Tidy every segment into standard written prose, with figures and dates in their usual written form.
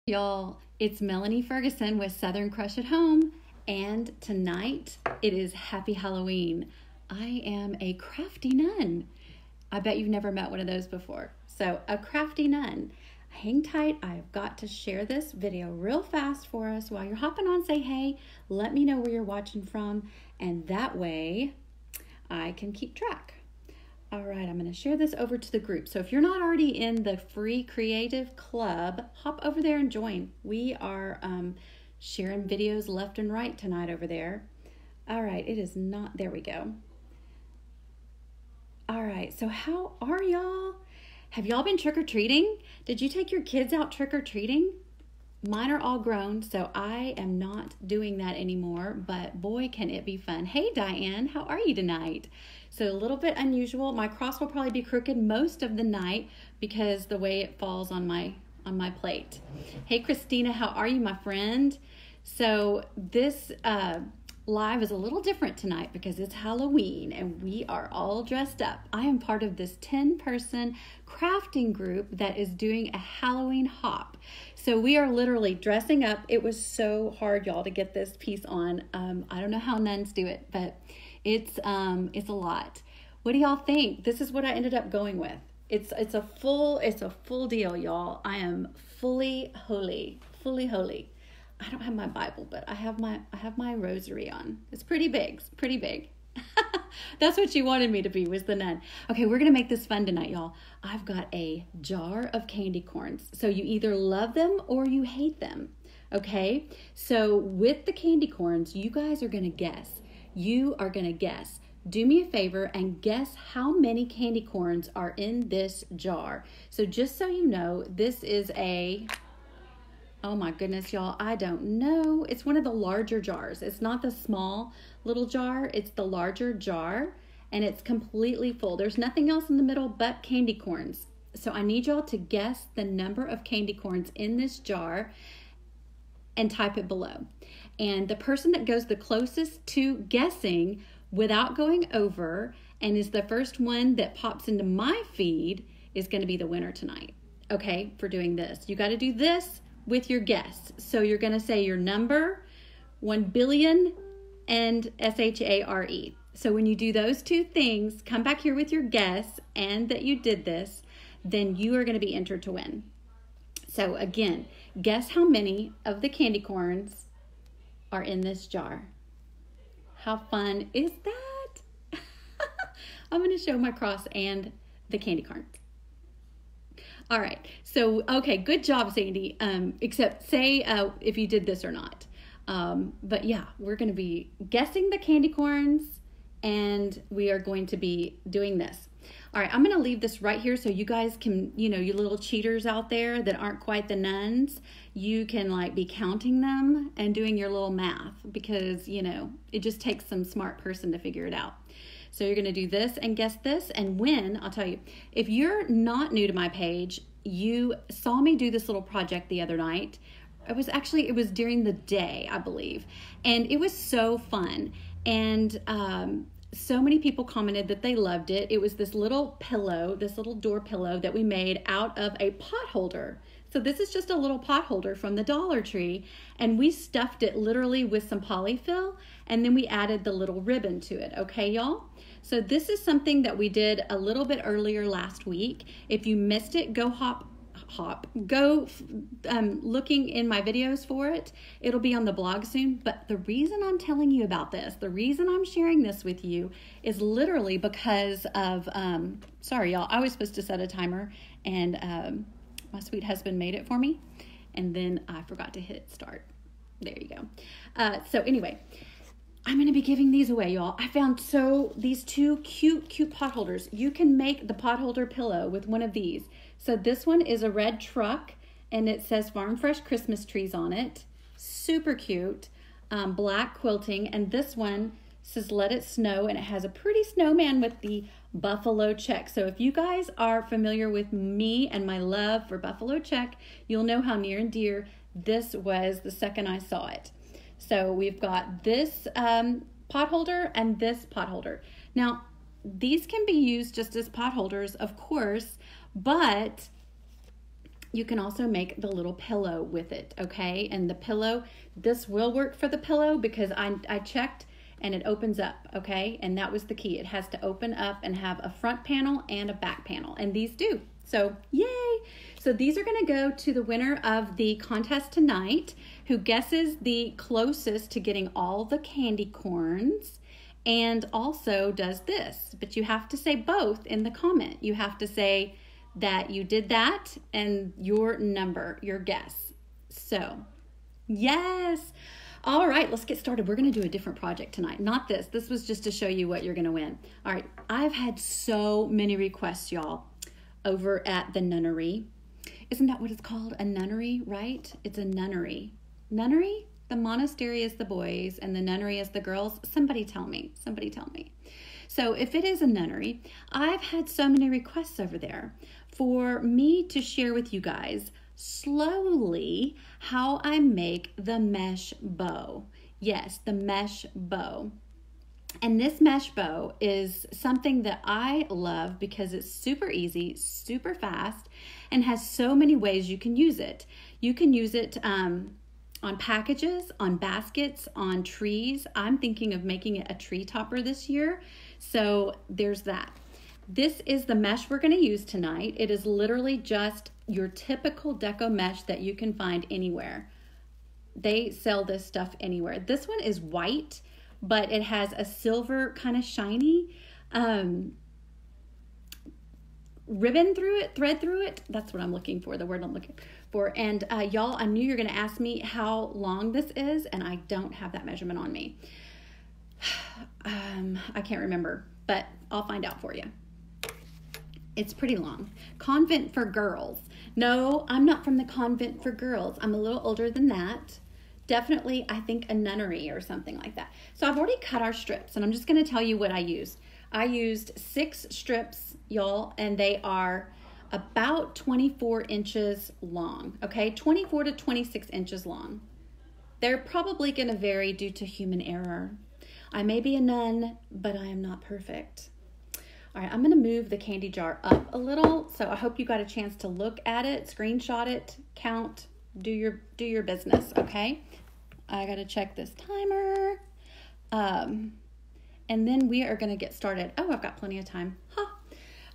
Y'all, it's Melanie Ferguson with Southern Crush at Home, and tonight it is Happy Halloween. I am a crafty nun. I bet you've never met one of those before. So, a crafty nun. Hang tight, I've got to share this video real fast for us. While you're hopping on, say hey, let me know where you're watching from, and that way I can keep track. All right, I'm going to share this over to the group. So if you're not already in the free creative club, hop over there and join. We are sharing videos left and right tonight over there. All right, it is not, there we go. All right, so how are y'all? Have y'all been trick-or-treating? Did you take your kids out trick-or-treating? Mine are all grown, so I am not doing that anymore, but boy, can it be fun. Hey, Diane, how are you tonight? So a little bit unusual. My cross will probably be crooked most of the night because the way it falls on my plate. Hey, Christina, how are you, my friend? So this live is a little different tonight because it's Halloween and we are all dressed up. I am part of this 10-person crafting group that is doing a Halloween hop. So we are literally dressing up. It was so hard, y'all, to get this piece on. I don't know how nuns do it, but it's a lot. What do y'all think? This is what I ended up going with. It's a full deal, y'all. I am fully holy. I don't have my Bible, but I have my rosary on. It's pretty big. That's what she wanted me to be, was the nun. Okay, we're going to make this fun tonight, y'all. I've got a jar of candy corns. So you either love them or you hate them. Okay? So with the candy corns, you guys are going to guess. You are going to guess. Do me a favor and guess how many candy corns are in this jar. So just so you know, this is oh my goodness, y'all, I don't know. It's one of the larger jars. It's not the small little jar. It's the larger jar, and it's completely full. There's nothing else in the middle but candy corns. So I need y'all to guess the number of candy corns in this jar and type it below. And the person that goes the closest to guessing without going over and is the first one that pops into my feed is going to be the winner tonight, okay, for doing this. You got to do this with your guess. So you're going to say your number, 1 billion, and share. So when you do those two things, come back here with your guess and that you did this, then you are going to be entered to win. So again, guess how many of the candy corns are in this jar. How fun is that? I'm going to show my cross and the candy corns. All right, so, okay, good job, Sandy, except say if you did this or not. But yeah, we're going to be guessing the candy corns, and we are going to be doing this. All right, I'm going to leave this right here so you guys can, you know, you little cheaters out there that aren't quite the nuns, you can like be counting them and doing your little math because, you know, it just takes some smart person to figure it out. So you're going to do this and guess this and win. I'll tell you, if you're not new to my page, you saw me do this little project the other night. It was during the day, I believe. And it was so fun. And so many people commented that they loved it. It was this little pillow, this little door pillow that we made out of a pot holder. So this is just a little pot holder from the Dollar Tree, and we stuffed it literally with some polyfill, and then we added the little ribbon to it. Okay, y'all? So this is something that we did a little bit earlier last week. If you missed it, go looking in my videos for it. It'll be on the blog soon. But the reason I'm telling you about this, the reason I'm sharing this with you is literally because of, sorry y'all, I was supposed to set a timer, and my sweet husband made it for me, and then I forgot to hit start. There you go. So anyway, I'm going to be giving these away, y'all. I found these two cute pot holders. You can make the pot holder pillow with one of these. So this one is a red truck, and it says Farm Fresh Christmas trees on it. Super cute. Black quilting. And this one says Let It Snow, and it has a pretty snowman with the buffalo check. So if you guys are familiar with me and my love for buffalo check, you'll know how near and dear this was the second I saw it. So we've got this pot holder and this pot holder. Now, these can be used just as pot holders, of course, but You can also make the little pillow with it, okay? And the pillow, this will work for the pillow because I checked and it opens up, okay? And that was the key. It has to open up and have a front panel and a back panel, and these do. So, yay! So these are gonna go to the winner of the contest tonight, who guesses the closest to getting all the candy corns and also does this. But you have to say both in the comment. You have to say that you did that and your number, your guess. So, yes. All right, let's get started. We're going to do a different project tonight. Not this. This was just to show you what you're going to win. All right, I've had so many requests, y'all, over at the nunnery. Isn't that what it's called? A nunnery, right? It's a nunnery. Nunnery? The monastery is the boys and the nunnery is the girls. Somebody tell me. Somebody tell me. So if it is a nunnery, I've had so many requests over there for me to share with you guys slowly how I make the mesh bow. Yes, the mesh bow. And this mesh bow is something that I love because it's super easy, super fast, and has so many ways you can use it. You can use it on packages, on baskets, on trees. I'm thinking of making it a tree topper this year. So there's that. This is the mesh we're going to use tonight. It is literally just your typical deco mesh that you can find anywhere. They sell this stuff anywhere. This one is white, but it has a silver kind of shiny ribbon through it, thread through it. That's what I'm looking for, the word I'm looking for. And y'all, I knew you were going to ask me how long this is, and I don't have that measurement on me. I can't remember, but I'll find out for you. It's pretty long. Convent for girls. No, I'm not from the convent for girls. I'm a little older than that. Definitely, I think a nunnery or something like that. So I've already cut our strips, and I'm just going to tell you what I used. I used 6 strips, y'all, and they are about 24 inches long, okay? 24 to 26 inches long. They're probably going to vary due to human error. I may be a nun, but I am not perfect. All right, I'm going to move the candy jar up a little, so I hope you got a chance to look at it, screenshot it, count, do your business, okay? I got to check this timer. And then we are going to get started. Oh, I've got plenty of time. Huh.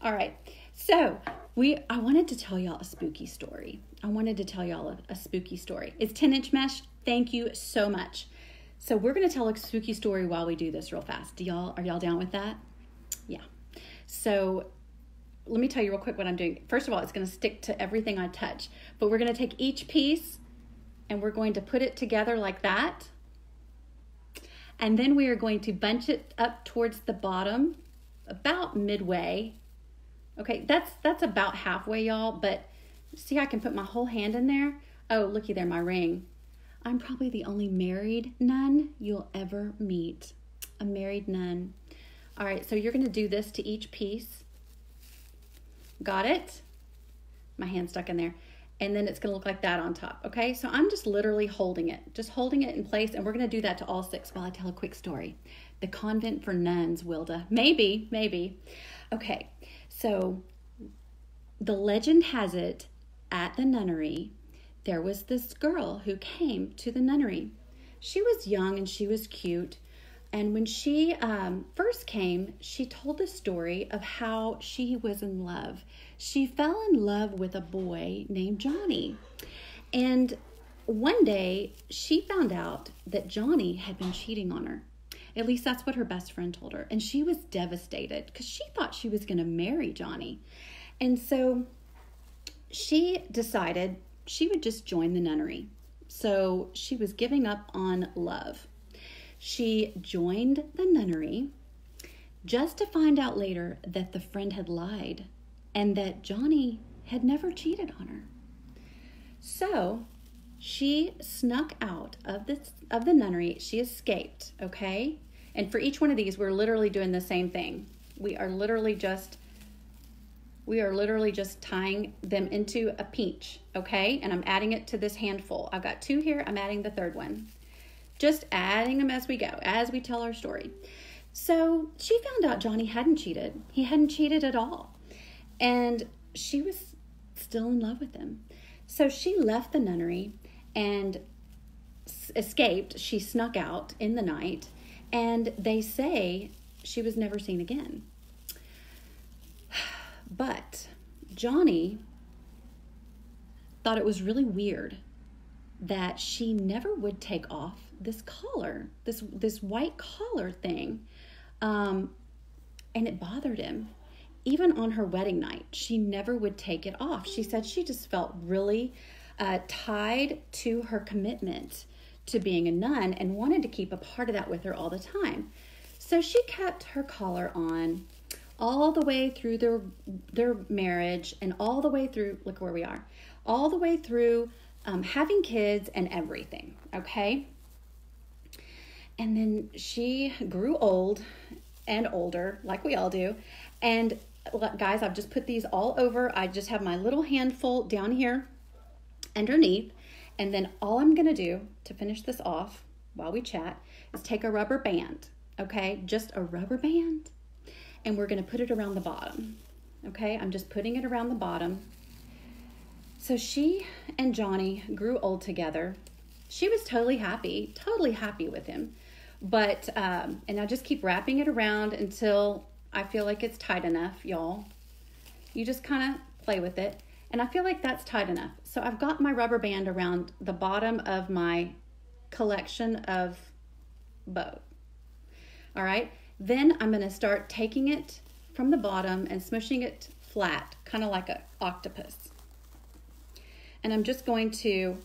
All right. So I wanted to tell y'all a spooky story. A spooky story. It's 10-inch mesh. Thank you so much. So we're going to tell a spooky story while we do this real fast. Are y'all down with that? Yeah. So let me tell you real quick what I'm doing. First of all, it's going to stick to everything I touch, but we're going to take each piece and we're going to put it together like that. And then we are going to bunch it up towards the bottom, about midway. Okay, that's about halfway, y'all, but see, I can put my whole hand in there. Oh, looky there, my ring. I'm probably the only married nun you'll ever meet. A married nun. All right, so you're going to do this to each piece. Got it? My hand's stuck in there. And then it's going to look like that on top, okay? So I'm just literally holding it in place, and we're going to do that to all 6 while I tell a quick story. The convent for nuns, Wilda. Maybe. Okay, so the legend has it at the nunnery, there was this girl who came to the nunnery. She was young and she was cute. And when she first came, she told the story of how she was in love. She fell in love with a boy named Johnny. And one day, she found out that Johnny had been cheating on her. At least that's what her best friend told her. And she was devastated because she thought she was going to marry Johnny. And so she decided she would just join the nunnery. So she was giving up on love. She joined the nunnery just to find out later that the friend had lied and that Johnny had never cheated on her. So she snuck out of the nunnery. She escaped, okay? And for each one of these, we're literally doing the same thing. We are literally just tying them into a peach, okay? And I'm adding it to this handful. I've got 2 here. I'm adding the 3rd one. Just adding them as we go, as we tell our story. So she found out Johnny hadn't cheated. He hadn't cheated at all. And she was still in love with him. So she left the nunnery and escaped. She snuck out in the night, and they say she was never seen again. But Johnny thought it was really weird that she never would take off this collar, this white collar thing, and it bothered him. Even on her wedding night, she never would take it off. She said she just felt really tied to her commitment to being a nun and wanted to keep a part of that with her all the time. So she kept her collar on all the way through their marriage, and all the way through, look where we are, all the way through having kids and everything, okay? And then she grew old and older, like we all do. And guys, I've just put these all over. I just have my little handful down here underneath. And then all I'm going to do to finish this off while we chat is take a rubber band, okay? Just a rubber band. And we're going to put it around the bottom, okay? I'm just putting it around the bottom. So she and Johnny grew old together. She was totally happy with him. But, and I just keep wrapping it around until I feel like it's tight enough, y'all. You just kind of play with it. And I feel like that's tight enough. So I've got my rubber band around the bottom of my collection of bows. All right. Then I'm going to start taking it from the bottom and smushing it flat, kind of like an octopus. And I'm just going to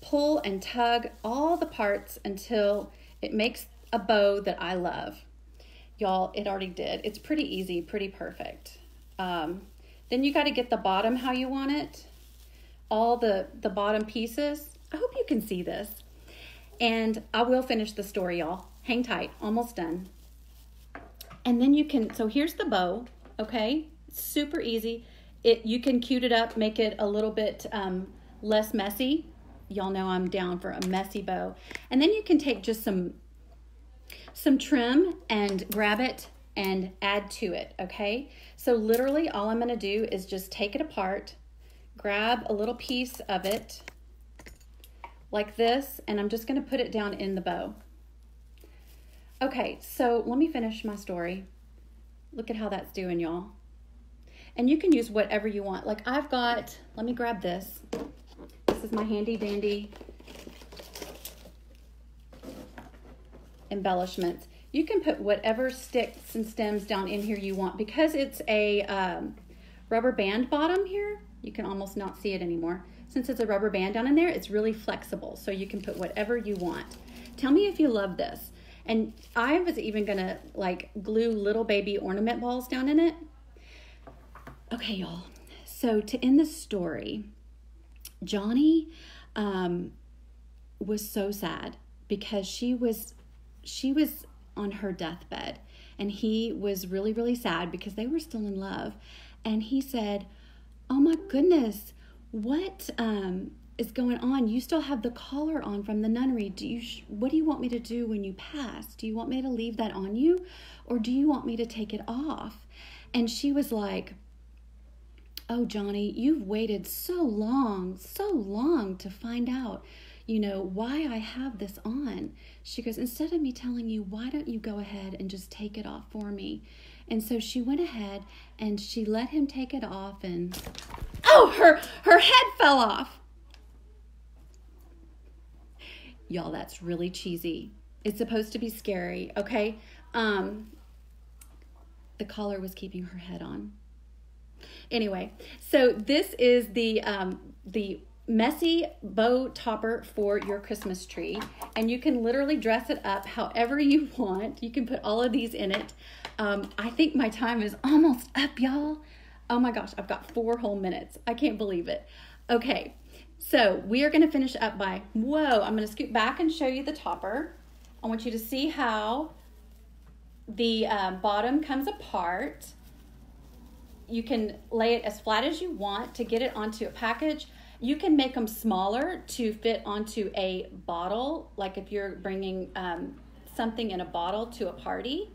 pull and tug all the parts until it makes a bow that I love. Y'all, it already did. It's pretty easy, pretty perfect. Then you got to get the bottom how you want it. All the bottom pieces. I hope you can see this. And I will finish the story, y'all. Hang tight. Almost done. And then you can, so here's the bow, okay? Super easy. You can cute it up, make it a little bit less messy. Y'all know I'm down for a messy bow. And then you can take just some trim and grab it and add to it, okay? So literally all I'm gonna do is just take it apart, grab a little piece of it like this, and I'm just gonna put it down in the bow. Okay, so let me finish my story. Look at how that's doing, y'all. And you can use whatever you want. Like I've got, let me grab this. This is my handy dandy embellishments. You can put whatever sticks and stems down in here you want. Because it's a rubber band bottom here, you can almost not see it anymore. Since it's a rubber band down in there, it's really flexible. So you can put whatever you want. Tell me if you love this. And I was even gonna like glue little baby ornament balls down in it. Okay, y'all. So to end the story, Johnny was so sad because she was on her deathbed, and he was really, really sad because they were still in love. And he said, "Oh my goodness, what is going on? You still have the collar on from the nunnery. What do you want me to do when you pass? Do you want me to leave that on you, or do you want me to take it off?" And she was like, "Oh, Johnny, you've waited so long to find out, why I have this on." She goes, "Instead of me telling you, why don't you go ahead and just take it off for me?" And so she went ahead and she let him take it off, and her head fell off. Y'all, that's really cheesy. It's supposed to be scary, okay? The collar was keeping her head on. Anyway, so this is the messy bow topper for your Christmas tree, and you can literally dress it up however you want. You can put all of these in it. I think my time is almost up, y'all. Oh my gosh, I've got 4 whole minutes. I can't believe it. Okay, so we are going to finish up by, whoa, I'm going to scoot back and show you the topper. I want you to see how the bottom comes apart. You can lay it as flat as you want to get it onto a package. You can make them smaller to fit onto a bottle, like if you're bringing something in a bottle to a party.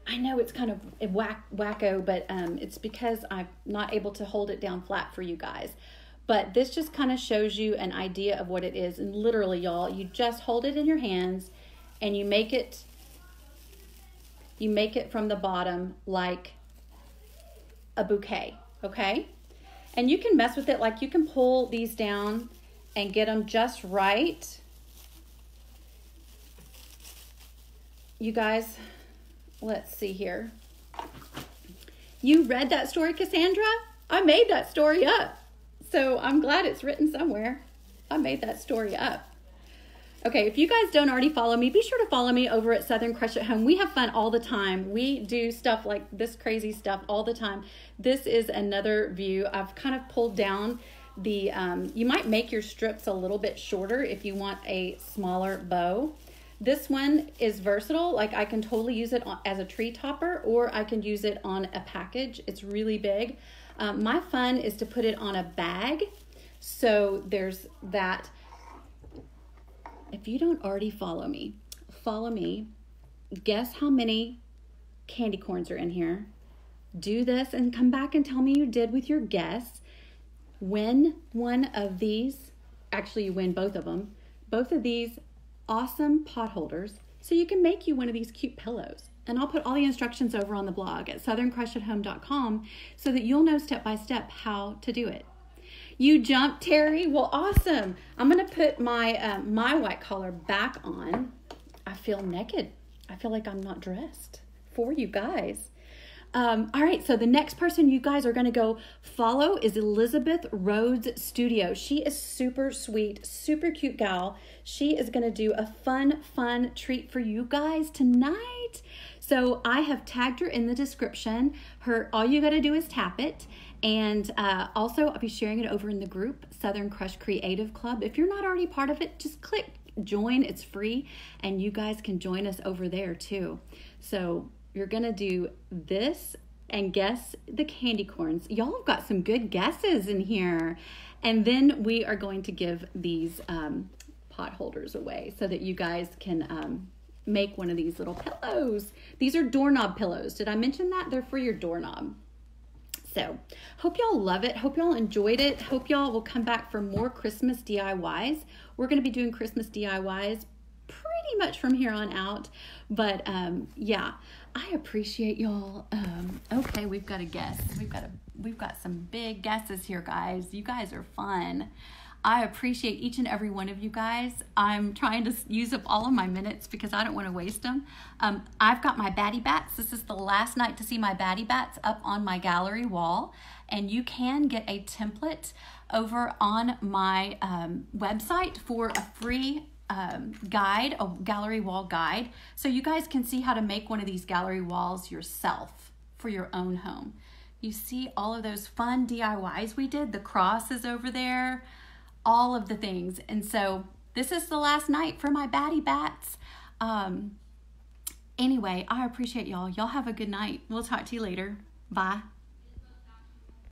I know it's kind of wacko, but it's because I'm not able to hold it down flat for you guys. But this just kind of shows you an idea of what it is. And literally, y'all, you just hold it in your hands and you make it from the bottom like a bouquet, okay? And you can mess with it, like you can pull these down and get them just right. You guys, let's see here. You read that story, Cassandra? I made that story up. So I'm glad it's written somewhere. I made that story up. Okay, if you guys don't already follow me, be sure to follow me over at Southern Crush at Home. We have fun all the time. We do stuff like this crazy stuff all the time. This is another view. I've kind of pulled down the, you might make your strips a little bit shorter if you want a smaller bow. This one is versatile. Like I can totally use it as a tree topper, or I can use it on a package. It's really big. My fun is to put it on a bag. So there's that. If you don't already follow me. Guess how many candy corns are in here. Do this and come back and tell me you did with your guess. Win one of these. Actually, you win both of them. Both of these awesome pot holders. So you can make you one of these cute pillows. And I'll put all the instructions over on the blog at southerncrushathome.com so that you'll know step by step how to do it. You jumped, Terry? Well, awesome. I'm going to put my my white collar back on. I feel naked. I feel like I'm not dressed for you guys. All right, so the next person you guys are going to go follow is Elizabeth Rhodes Studio. She is super sweet, super cute gal. She is going to do a fun treat for you guys tonight. So I have tagged her in the description. All you got to do is tap it. And also, I'll be sharing it over in the group, Southern Crush Creative Club. If you're not already part of it, just click join. It's free, and you guys can join us over there too. So you're going to do this and guess the candy corns. Y'all have got some good guesses in here. And then we are going to give these pot holders away so that you guys can make one of these little pillows. These are doorknob pillows. Did I mention that? They're for your doorknob. So, hope y'all love it. Hope y'all enjoyed it. Hope y'all will come back for more Christmas DIYs. We're going to be doing Christmas DIYs pretty much from here on out. But, yeah, I appreciate y'all. Okay, we've got a guess. We've got some big guesses here, guys. You guys are fun. I appreciate each and every one of you guys. I'm trying to use up all of my minutes because I don't want to waste them. I've got my Batty Bats. This is the last night to see my Batty Bats up on my gallery wall. And you can get a template over on my website for a free guide, a gallery wall guide. So you guys can see how to make one of these gallery walls yourself for your own home. You see all of those fun DIYs we did. The cross is over there. All of the things. And so this is the last night for my Batty Bats. Anyway, I appreciate y'all. Y'all have a good night. We'll talk to you later. Bye.